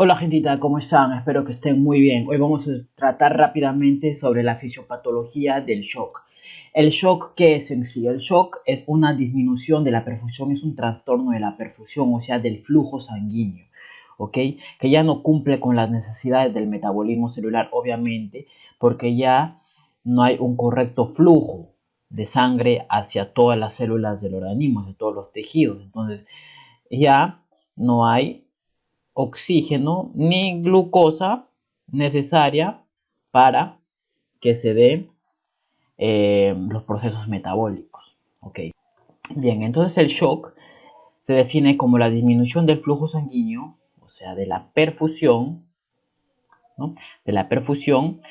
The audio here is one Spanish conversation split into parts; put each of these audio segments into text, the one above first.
Hola gentita, ¿cómo están? Espero que estén muy bien. Hoy vamos a tratar rápidamente sobre la fisiopatología del shock. El shock, ¿qué es en sí? El shock es una disminución de la perfusión, es un trastorno de la perfusión, o sea, del flujo sanguíneo, ¿ok? Que ya no cumple con las necesidades del metabolismo celular, obviamente, porque ya no hay un correcto flujo de sangre hacia todas las células del organismo, hacia todos los tejidos. Entonces, ya no hay oxígeno ni glucosa necesaria para que se den los procesos metabólicos. Okay. Bien, entonces el shock se define como la disminución del flujo sanguíneo, o sea, de la perfusión, ¿no? De la perfusión,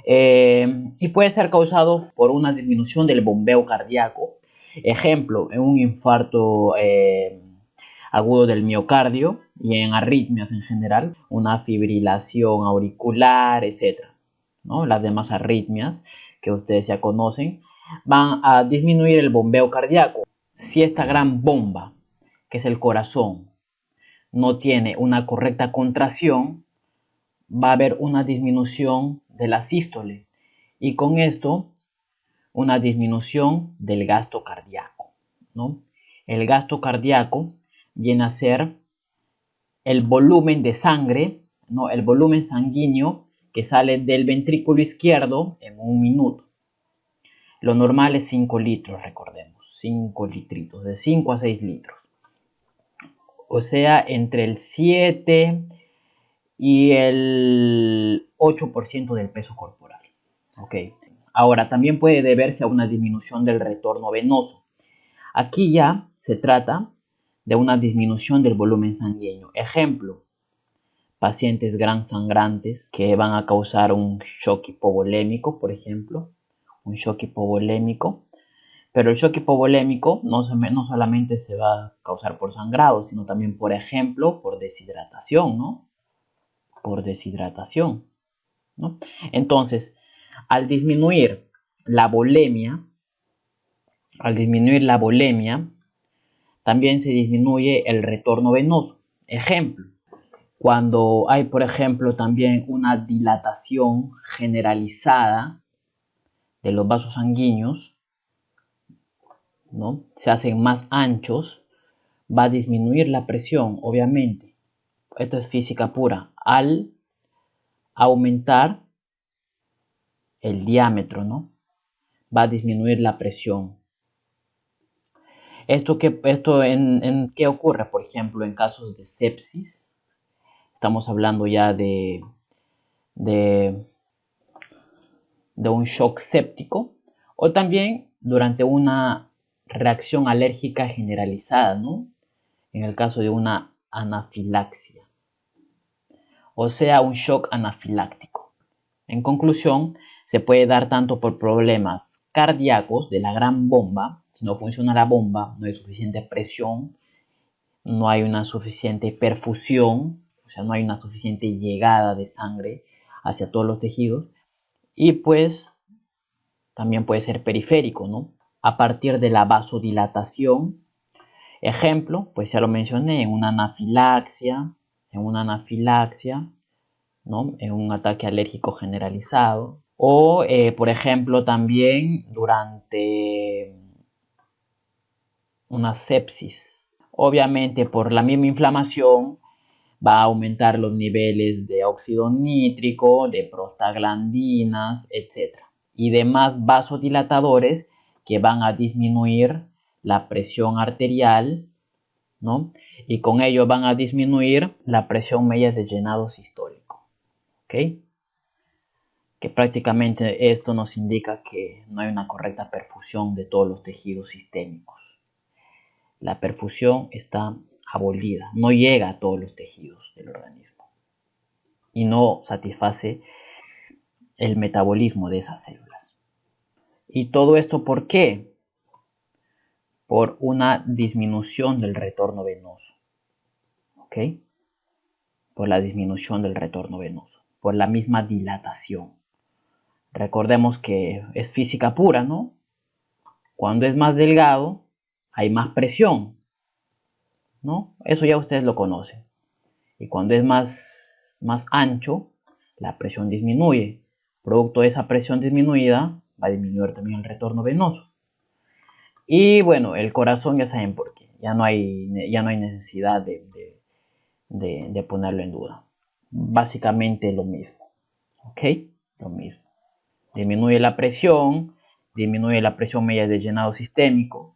y puede ser causado por una disminución del bombeo cardíaco. Ejemplo, en un infarto agudo del miocardio y en arritmias en general, una fibrilación auricular, etc. ¿no? Las demás arritmias que ustedes ya conocen van a disminuir el bombeo cardíaco. Si esta gran bomba, que es el corazón, no tiene una correcta contracción, va a haber una disminución de la sístole y con esto una disminución del gasto cardíaco, ¿no? El gasto cardíaco viene a ser el volumen de sangre, ¿no? El volumen sanguíneo que sale del ventrículo izquierdo en un minuto. Lo normal es 5 litros, recordemos, 5 litritos, de 5 a 6 litros. O sea, entre el 7 y el 8% del peso corporal. ¿Ok? Ahora, también puede deberse a una disminución del retorno venoso. Aquí ya se trata de una disminución del volumen sanguíneo. Ejemplo, pacientes gran sangrantes que van a causar un shock hipovolémico, por ejemplo, un shock hipovolémico. Pero el shock hipovolémico no solamente se va a causar por sangrado, sino también, por ejemplo, por deshidratación, ¿no? Por deshidratación, ¿no? Entonces, al disminuir la volemia, también se disminuye el retorno venoso. Ejemplo, cuando hay, por ejemplo, también una dilatación generalizada de los vasos sanguíneos, ¿no? Se hacen más anchos, va a disminuir la presión, obviamente. Esto es física pura. Al aumentar el diámetro, ¿no? Va a disminuir la presión. ¿Esto en qué ocurre? Por ejemplo, en casos de sepsis, estamos hablando ya de un shock séptico, o también durante una reacción alérgica generalizada, ¿no? En el caso de una anafilaxia, o sea, un shock anafiláctico. En conclusión, se puede dar tanto por problemas cardíacos de la gran bomba. Si no funciona la bomba, no hay suficiente presión, no hay una suficiente perfusión, o sea, no hay una suficiente llegada de sangre hacia todos los tejidos. Y pues también puede ser periférico, ¿no? A partir de la vasodilatación. Ejemplo, pues ya lo mencioné, en una anafilaxia, ¿no? En un ataque alérgico generalizado. O, por ejemplo, también durante una sepsis. Obviamente, por la misma inflamación, va a aumentar los niveles de óxido nítrico, de prostaglandinas, etc. Y demás vasodilatadores que van a disminuir la presión arterial, ¿no? Y con ello van a disminuir la presión media de llenado sistólico. ¿Ok? Que prácticamente esto nos indica que no hay una correcta perfusión de todos los tejidos sistémicos. La perfusión está abolida, no llega a todos los tejidos del organismo y no satisface el metabolismo de esas células. ¿Y todo esto por qué? Por una disminución del retorno venoso. ¿Ok? Por la disminución del retorno venoso, por la misma dilatación. Recordemos que es física pura, ¿no? Cuando es más delgado, hay más presión, ¿no? Eso ya ustedes lo conocen. Y cuando es más más ancho, la presión disminuye. Producto de esa presión disminuida, va a disminuir también el retorno venoso. Y bueno, el corazón ya saben por qué. Ya no hay necesidad de ponerlo en duda. Básicamente lo mismo. ¿Ok? Lo mismo. Disminuye la presión media de llenado sistémico,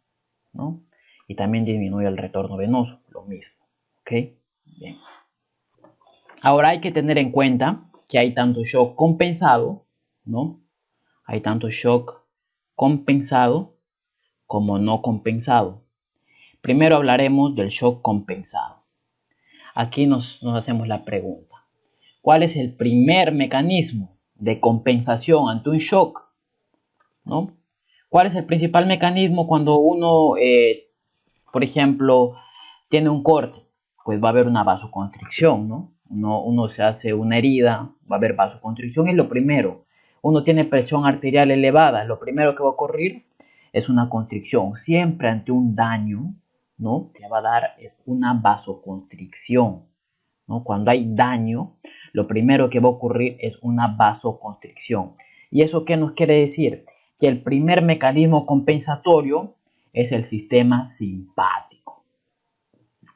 ¿no? Y también disminuye el retorno venoso, lo mismo. ¿Ok? Bien. Ahora hay que tener en cuenta que hay tanto shock compensado, ¿no? Hay tanto shock compensado como no compensado. Primero hablaremos del shock compensado. Aquí nos hacemos la pregunta: ¿cuál es el primer mecanismo de compensación ante un shock? ¿No? ¿Cuál es el principal mecanismo cuando uno, por ejemplo, tiene un corte? Pues va a haber una vasoconstricción, ¿no? Uno se hace una herida, va a haber vasoconstricción, es lo primero. Uno tiene presión arterial elevada, lo primero que va a ocurrir es una constricción. Siempre ante un daño, ¿no? Que va a dar es una vasoconstricción, ¿no? Cuando hay daño, lo primero que va a ocurrir es una vasoconstricción. ¿Y eso qué nos quiere decir? Que el primer mecanismo compensatorio es el sistema simpático.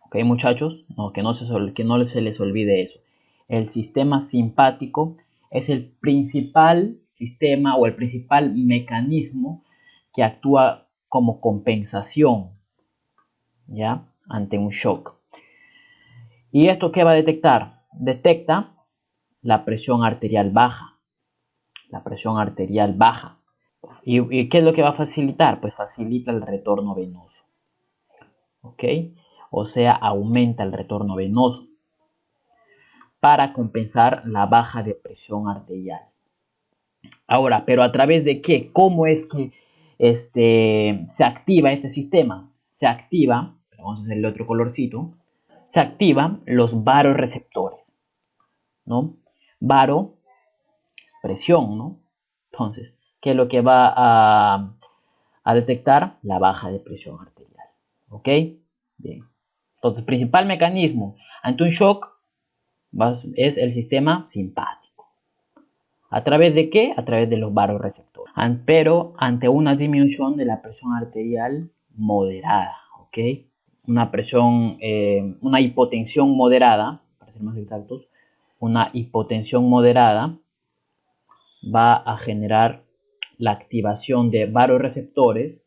¿Ok, muchachos? No, que no se les olvide eso. El sistema simpático es el principal sistema o el principal mecanismo que actúa como compensación, ¿ya? Ante un shock. ¿Y esto qué va a detectar? Detecta la presión arterial baja. La presión arterial baja. ¿Y qué es lo que va a facilitar? Pues facilita el retorno venoso. ¿Ok? O sea, aumenta el retorno venoso para compensar la baja de presión arterial. Ahora, ¿pero a través de qué? ¿Cómo es que se activa este sistema? Se activa, vamos a hacer el otro colorcito, se activan los varoreceptores, ¿no? Varo, presión, ¿no? Entonces, ¿qué es lo que va a detectar? La baja de presión arterial. ¿Ok? Bien. Entonces, el principal mecanismo ante un shock es el sistema simpático. ¿A través de qué? A través de los varoreceptores. Pero ante una disminución de la presión arterial moderada. ¿Ok? Una presión, una hipotensión moderada, para ser más exactos, una hipotensión moderada va a generar la activación de varoreceptores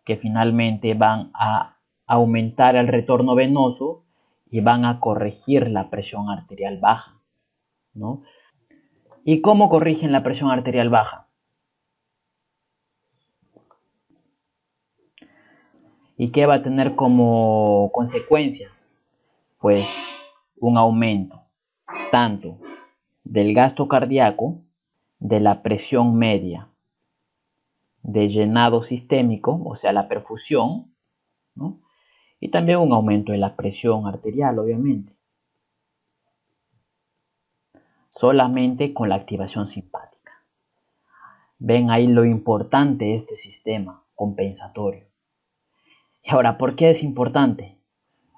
que finalmente van a aumentar el retorno venoso y van a corregir la presión arterial baja, ¿no? ¿Y cómo corrigen la presión arterial baja? ¿Y qué va a tener como consecuencia? Pues un aumento tanto del gasto cardíaco, de la presión media, de llenado sistémico, o sea, la perfusión, ¿no? Y también un aumento de la presión arterial, obviamente. Solamente con la activación simpática. Ven ahí lo importante de este sistema compensatorio. Y ahora, ¿por qué es importante?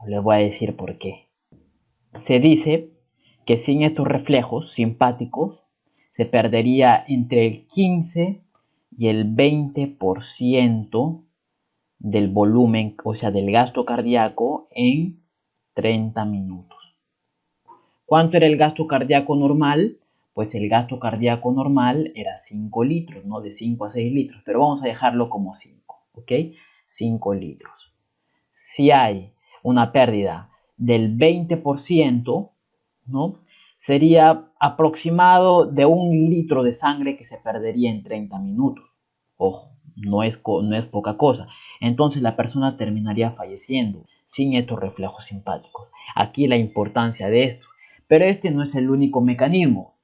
Les voy a decir por qué. Se dice que sin estos reflejos simpáticos se perdería entre el 15 y el 20% del volumen, o sea, del gasto cardíaco en 30 minutos. ¿Cuánto era el gasto cardíaco normal? Pues el gasto cardíaco normal era 5 litros, ¿no? De 5 a 6 litros, pero vamos a dejarlo como 5, ¿ok? 5 litros. Si hay una pérdida del 20%, ¿no? Sería aproximado de 1 litro de sangre que se perdería en 30 minutos. Ojo, no es poca cosa. Entonces la persona terminaría falleciendo sin estos reflejos simpáticos. Aquí la importancia de esto. Pero este no es el único mecanismo,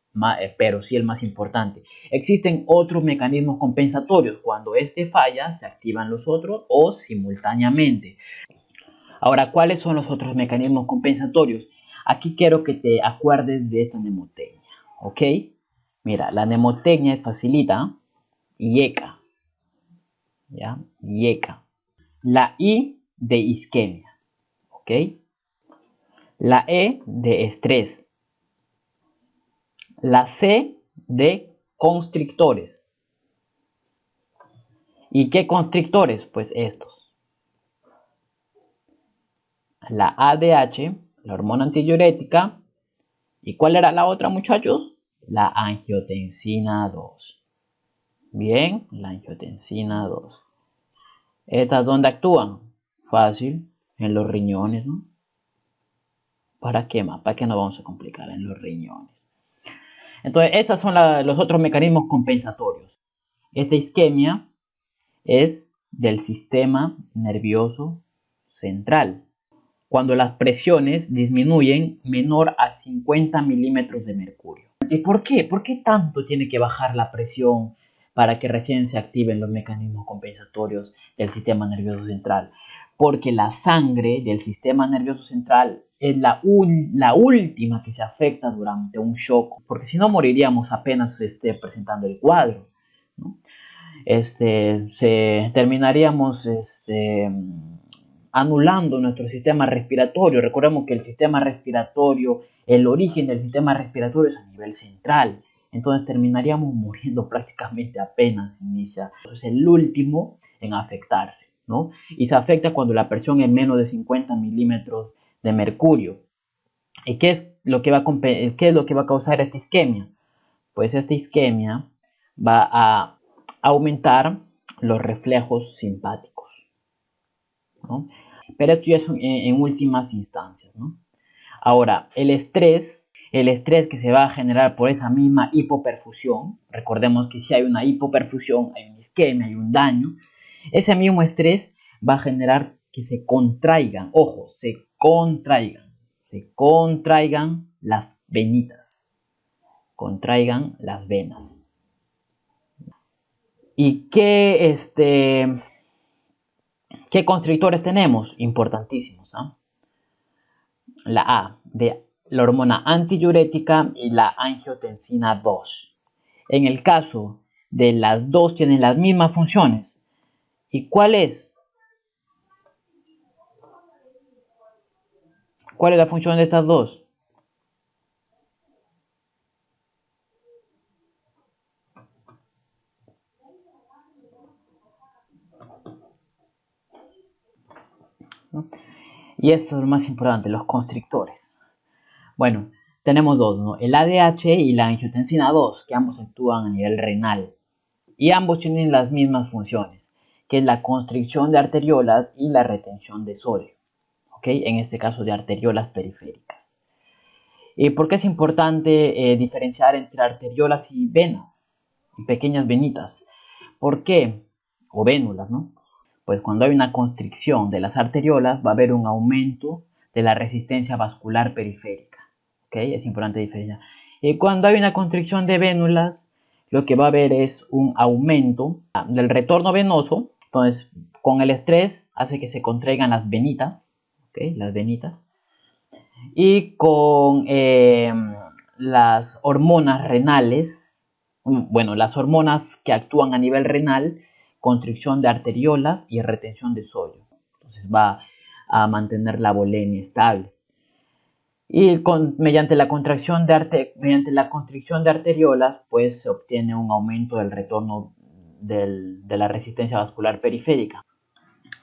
pero sí el más importante. Existen otros mecanismos compensatorios. Cuando este falla, se activan los otros o simultáneamente. Ahora, ¿cuáles son los otros mecanismos compensatorios? Aquí quiero que te acuerdes de esta mnemotecnia, ¿ok? Mira, la mnemotecnia facilita IECA, ¿ya? IECA. La I de isquemia, ¿ok? La E de estrés. La C de constrictores. ¿Y qué constrictores? Pues estos. La ADH, la hormona antidiurética. ¿Y cuál era la otra, muchachos? La angiotensina 2. Bien, la angiotensina 2. ¿Estas dónde actúan? Fácil, en los riñones, ¿no? ¿Para qué más? ¿Para qué nos vamos a complicar? En los riñones. Entonces, esos son los otros mecanismos compensatorios. Esta isquemia es del sistema nervioso central, cuando las presiones disminuyen menor a 50 milímetros de mercurio. ¿Y por qué? ¿Por qué tanto tiene que bajar la presión para que recién se activen los mecanismos compensatorios del sistema nervioso central? Porque la sangre del sistema nervioso central es la última que se afecta durante un shock, porque si no moriríamos apenas se esté presentando el cuadro, ¿no? Terminaríamos anulando nuestro sistema respiratorio. Recordemos que el sistema respiratorio, el origen del sistema respiratorio es a nivel central. Entonces terminaríamos muriendo prácticamente apenas inicia. Es el último en afectarse, ¿no? Y se afecta cuando la presión es menos de 50 milímetros de mercurio. ¿Y qué es lo que va a causar esta isquemia? Pues esta isquemia va a aumentar los reflejos simpáticos, ¿no? Pero esto ya es en últimas instancias, ¿no? Ahora, el estrés que se va a generar por esa misma hipoperfusión, recordemos que si hay una hipoperfusión, hay una isquemia, hay un daño, ese mismo estrés va a generar que se contraigan, ojo, se contraigan las venitas, contraigan las venas. ¿Y qué constrictores tenemos? Importantísimos, ¿eh? La A, de la hormona antidiurética y la angiotensina 2. En el caso de las dos tienen las mismas funciones. ¿Y cuál es? ¿Cuál es la función de estas dos? ¿No? Y esto es lo más importante, los constrictores. Bueno, tenemos dos, ¿no? El ADH y la angiotensina 2, que ambos actúan a nivel renal. Y ambos tienen las mismas funciones, que es la constricción de arteriolas y la retención de sodio. ¿Ok? En este caso de arteriolas periféricas. ¿Y por qué es importante diferenciar entre arteriolas y venas? Y pequeñas venitas. ¿Por qué? O vénulas, ¿no? Pues cuando hay una constricción de las arteriolas va a haber un aumento de la resistencia vascular periférica. ¿Ok? Es importante diferenciar. Y cuando hay una constricción de vénulas, lo que va a haber es un aumento del retorno venoso. Entonces, con el estrés hace que se contraigan las venitas. ¿Ok? Las venitas. Y con las hormonas renales, bueno, las hormonas que actúan a nivel renal, constricción de arteriolas y retención de sodio. Entonces va a mantener la volemia estable. Y mediante la constricción de arteriolas, pues se obtiene un aumento del retorno de la resistencia vascular periférica.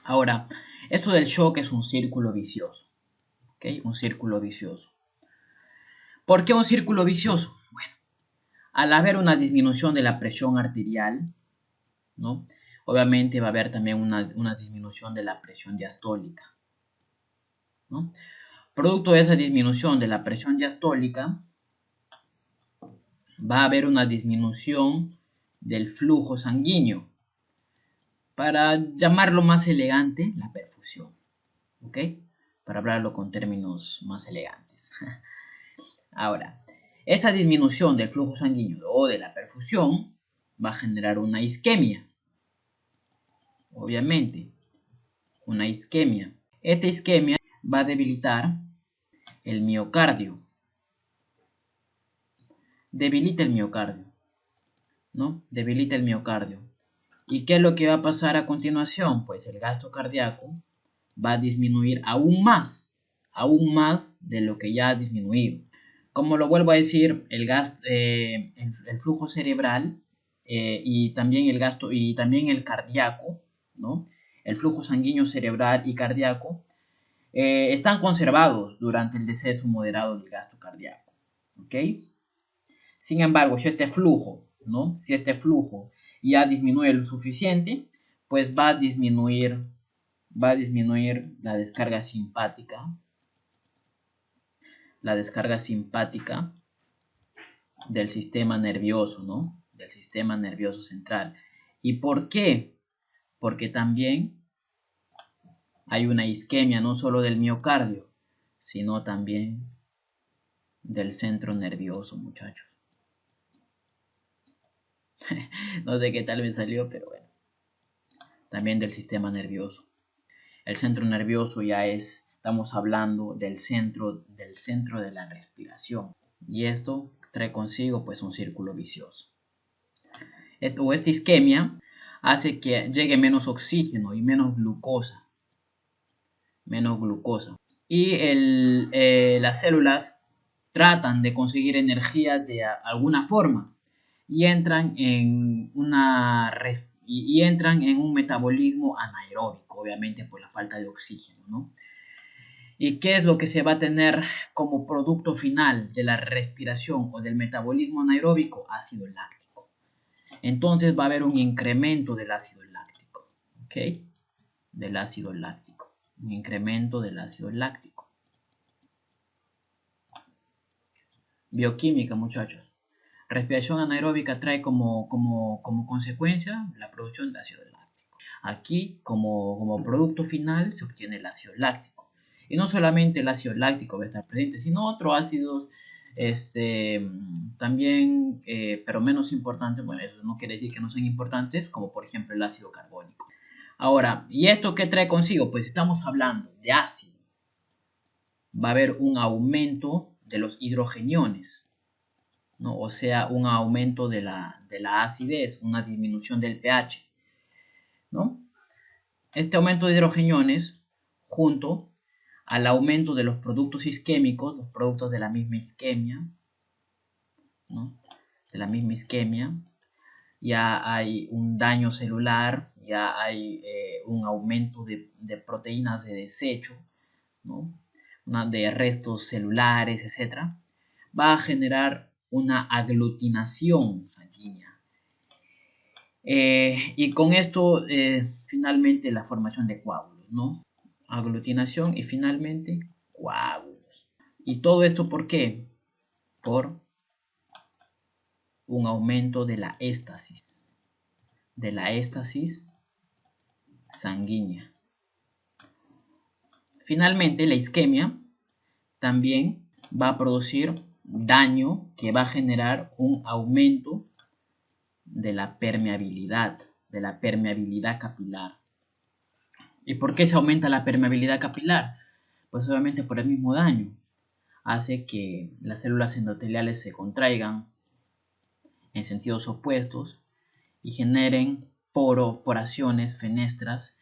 Ahora, esto del shock es un círculo vicioso. ¿Okay? Un círculo vicioso. ¿Por qué un círculo vicioso? Bueno, al haber una disminución de la presión arterial, ¿no? Obviamente va a haber también una disminución de la presión diastólica, ¿no? Producto de esa disminución de la presión diastólica, va a haber una disminución del flujo sanguíneo. Para llamarlo más elegante, la perfusión. ¿Ok? Para hablarlo con términos más elegantes. Ahora, esa disminución del flujo sanguíneo o de la perfusión va a generar una isquemia. Obviamente, una isquemia. Esta isquemia va a debilitar el miocardio. Debilita el miocardio, ¿no? Debilita el miocardio. ¿Y qué es lo que va a pasar a continuación? Pues el gasto cardíaco va a disminuir aún más de lo que ya ha disminuido. Como lo vuelvo a decir, el flujo cerebral y también el gasto y también el cardíaco, ¿no? El flujo sanguíneo cerebral y cardíaco están conservados durante el deceso moderado del gasto cardíaco, ¿ok? Sin embargo, si este flujo, ¿no? Si este flujo ya disminuye lo suficiente, pues va a disminuir la descarga simpática del sistema nervioso, ¿no? Del sistema nervioso central. ¿Y por qué? Porque también hay una isquemia no solo del miocardio, sino también del centro nervioso, muchachos. No sé qué tal me salió, pero bueno. También del sistema nervioso. El centro nervioso estamos hablando del centro de la respiración. Y esto trae consigo pues un círculo vicioso. Esta isquemia hace que llegue menos oxígeno y menos glucosa. Y las células tratan de conseguir energía de alguna forma y entran en un metabolismo anaeróbico, obviamente por la falta de oxígeno, ¿no? ¿Y qué es lo que se va a tener como producto final de la respiración o del metabolismo anaeróbico? Ácido láctico. Entonces va a haber un incremento del ácido láctico, ¿ok? Del ácido láctico. Un incremento del ácido láctico. Bioquímica, muchachos. Respiración anaeróbica trae como consecuencia la producción de ácido láctico. Aquí, como producto final, se obtiene el ácido láctico. Y no solamente el ácido láctico va a estar presente, sino otros ácidos también, pero menos importantes. Bueno, eso no quiere decir que no sean importantes, como por ejemplo el ácido carbónico. Ahora, ¿y esto qué trae consigo? Pues estamos hablando de ácido. Va a haber un aumento de los hidrogeniones, ¿no? O sea, un aumento de la acidez, una disminución del pH, ¿no? Este aumento de hidrogeniones, junto al aumento de los productos isquémicos, los productos de la misma isquemia, ¿no? De la misma isquemia, ya hay un daño celular, ya hay un aumento de proteínas de desecho, ¿no? De restos celulares, etc. Va a generar una aglutinación sanguínea. Y con esto, finalmente, la formación de coágulos, ¿no? Aglutinación y finalmente coágulos. ¿Y todo esto por qué? Por un aumento de la éstasis sanguínea. Finalmente, la isquemia también va a producir daño que va a generar un aumento de la permeabilidad capilar. ¿Y por qué se aumenta la permeabilidad capilar? Pues obviamente por el mismo daño. Hace que las células endoteliales se contraigan en sentidos opuestos y generen poraciones, fenestras,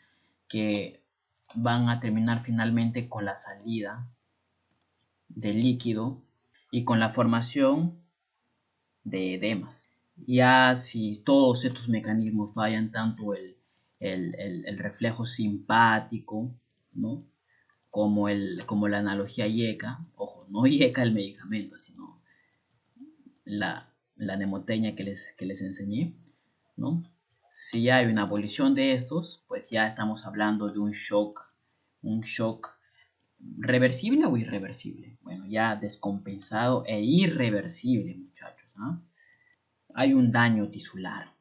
que van a terminar finalmente con la salida de líquido y con la formación de edemas. Ya si todos estos mecanismos fallan, tanto el reflejo simpático, ¿no? como la analogía IECA, ojo, no IECA el medicamento, sino la mnemotecnia que les enseñé, ¿no? Si ya hay una abolición de estos, pues ya estamos hablando de un shock reversible o irreversible. Bueno, ya descompensado e irreversible, muchachos, ¿no? Hay un daño tisular.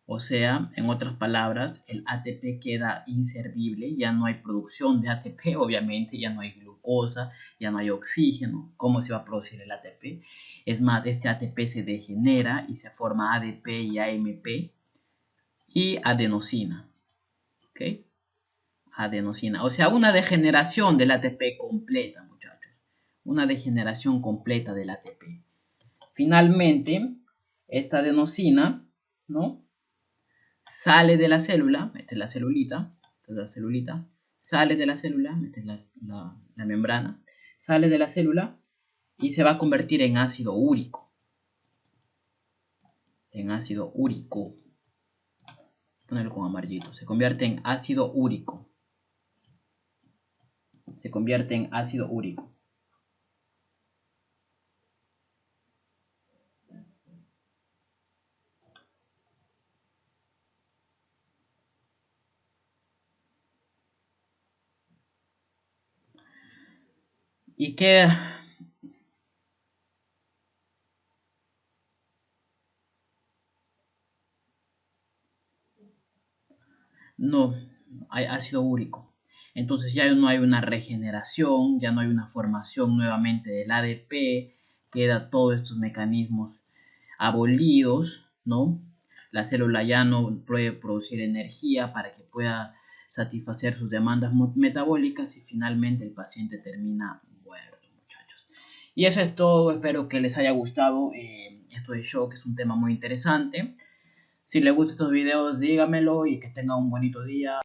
O sea, en otras palabras, el ATP queda inservible, ya no hay producción de ATP, obviamente, ya no hay glucosa, ya no hay oxígeno. ¿Cómo se va a producir el ATP? Es más, este ATP se degenera y se forma ADP y AMP y adenosina. ¿Ok? Adenosina. O sea, una degeneración del ATP completa, muchachos. Una degeneración completa del ATP. Finalmente, esta adenosina, ¿no? Sale de la célula, esta es la celulita, sale de la célula, esta es la membrana, sale de la célula y se va a convertir en ácido úrico. En ácido úrico. Ponerlo con amarillito. Se convierte en ácido úrico. Se convierte en ácido úrico. ¿Y qué? No, hay ácido úrico. Entonces ya no hay una regeneración, ya no hay una formación nuevamente del ADP, queda todos estos mecanismos abolidos, ¿no? La célula ya no puede producir energía para que pueda satisfacer sus demandas metabólicas y finalmente el paciente termina muerto, muchachos. Y eso es todo, espero que les haya gustado. Esto de shock es un tema muy interesante. Si les gustan estos videos, dígamelo y que tengan un bonito día.